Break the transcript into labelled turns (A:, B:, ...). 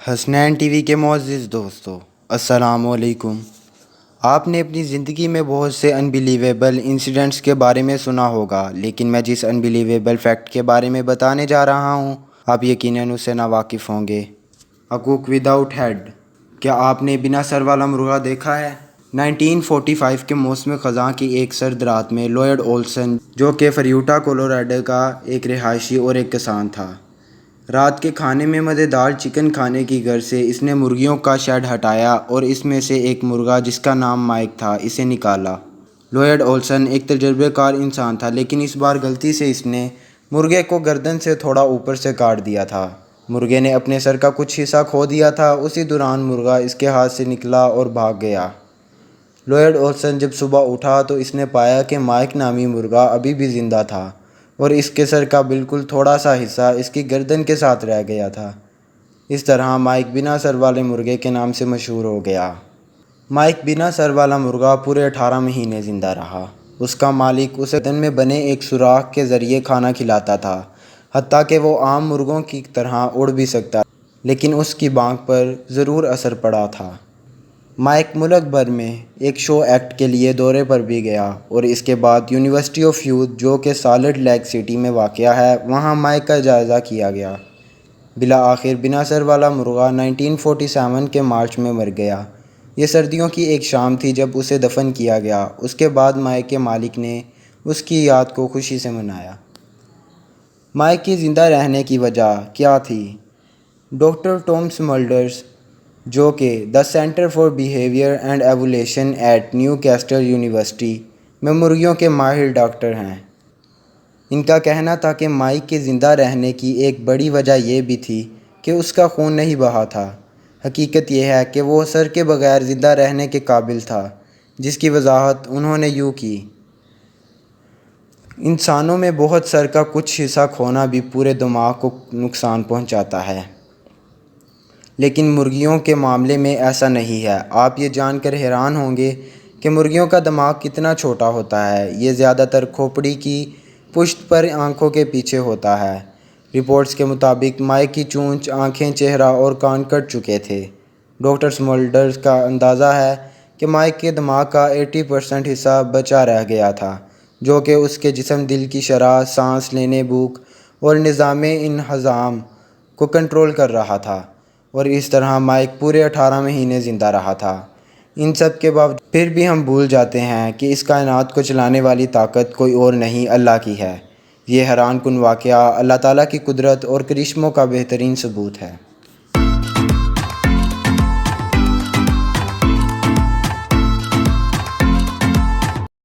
A: Hasnain T V کے معزز دوستو، السلام علیکم۔ آپ نے اپنی زندگی میں بہت سے انبیلیویبل انسیڈنٹس کے بارے میں سنا ہوگا، لیکن میں جس انبیلیویبل فیکٹ کے بارے میں بتانے جا رہا ہوں آپ یقیناً اس سے ناواقف ہوں گے۔ حقوق وداؤٹ ہیڈ۔ کیا آپ نے بنا سر والا مرغا دیکھا ہے؟ 1945 کے موسم خزاں کی ایک سرد رات میں لوئڈ اولسن، جو کہ فریوٹا کولوراڈو کا ایک رہائشی اور ایک کسان تھا، رات کے کھانے میں مزیدار چکن کھانے کی غرض سے اس نے مرغیوں کا شیڈ ہٹایا اور اس میں سے ایک مرغا جس کا نام مائک تھا اسے نکالا۔ لوئڈ اولسن ایک تجربہ کار انسان تھا، لیکن اس بار غلطی سے اس نے مرغے کو گردن سے تھوڑا اوپر سے کاٹ دیا تھا۔ مرغے نے اپنے سر کا کچھ حصہ کھو دیا تھا۔ اسی دوران مرغا اس کے ہاتھ سے نکلا اور بھاگ گیا۔ لوئڈ اولسن جب صبح اٹھا تو اس نے پایا کہ مائک نامی مرغا ابھی بھی زندہ تھا اور اس کے سر کا بالکل تھوڑا سا حصہ اس کی گردن کے ساتھ رہ گیا تھا۔ اس طرح مائک بنا سر والے مرغے کے نام سے مشہور ہو گیا۔ مائک بنا سر والا مرغا پورے 18 مہینے زندہ رہا۔ اس کا مالک اسے گردن میں بنے ایک سوراخ کے ذریعے کھانا کھلاتا تھا، حتیٰ کہ وہ عام مرغوں کی طرح اڑ بھی سکتا، لیکن اس کی بانگ پر ضرور اثر پڑا تھا۔ مائک ملک بھر میں ایک شو ایکٹ کے لیے دورے پر بھی گیا اور اس کے بعد یونیورسٹی آف یوتھ، جو کہ سالٹ لیک سٹی میں واقع ہے، وہاں مائک کا جائزہ کیا گیا۔ بالآخر بنا سر والا مرغا 1947 کے مارچ میں مر گیا۔ یہ سردیوں کی ایک شام تھی جب اسے دفن کیا گیا۔ اس کے بعد مائک کے مالک نے اس کی یاد کو خوشی سے منایا۔ مائک کی زندہ رہنے کی وجہ کیا تھی؟ ڈاکٹر ٹام سملڈرز، جو کہ the centre for behaviour and evolution at Newcastle university میں مرغیوں کے ماہر ڈاکٹر ہیں، ان کا کہنا تھا کہ مائک کے زندہ رہنے کی ایک بڑی وجہ یہ بھی تھی کہ اس کا خون نہیں بہا تھا۔ حقیقت یہ ہے کہ وہ سر کے بغیر زندہ رہنے کے قابل تھا، جس کی وضاحت انہوں نے یوں کی: انسانوں میں بہت سر کا کچھ حصہ کھونا بھی پورے دماغ کو نقصان پہنچاتا ہے، لیکن مرغیوں کے معاملے میں ایسا نہیں ہے۔ آپ یہ جان کر حیران ہوں گے کہ مرغیوں کا دماغ کتنا چھوٹا ہوتا ہے۔ یہ زیادہ تر کھوپڑی کی پشت پر آنکھوں کے پیچھے ہوتا ہے۔ رپورٹس کے مطابق مائک کی چونچ، آنکھیں، چہرہ اور کان کٹ چکے تھے۔ ڈاکٹر سملڈرز کا اندازہ ہے کہ مائک کے دماغ کا 80% حصہ بچا رہ گیا تھا، جو کہ اس کے جسم، دل کی شرح، سانس لینے، بھوک اور نظام انہضام کو کنٹرول کر رہا تھا، اور اس طرح مائک پورے 18 مہینے زندہ رہا تھا۔ ان سب کے باوجود پھر بھی ہم بھول جاتے ہیں کہ اس کائنات کو چلانے والی طاقت کوئی اور نہیں، اللہ کی ہے۔ یہ حیران کن واقعہ اللہ تعالیٰ کی قدرت اور کرشموں کا بہترین ثبوت ہے۔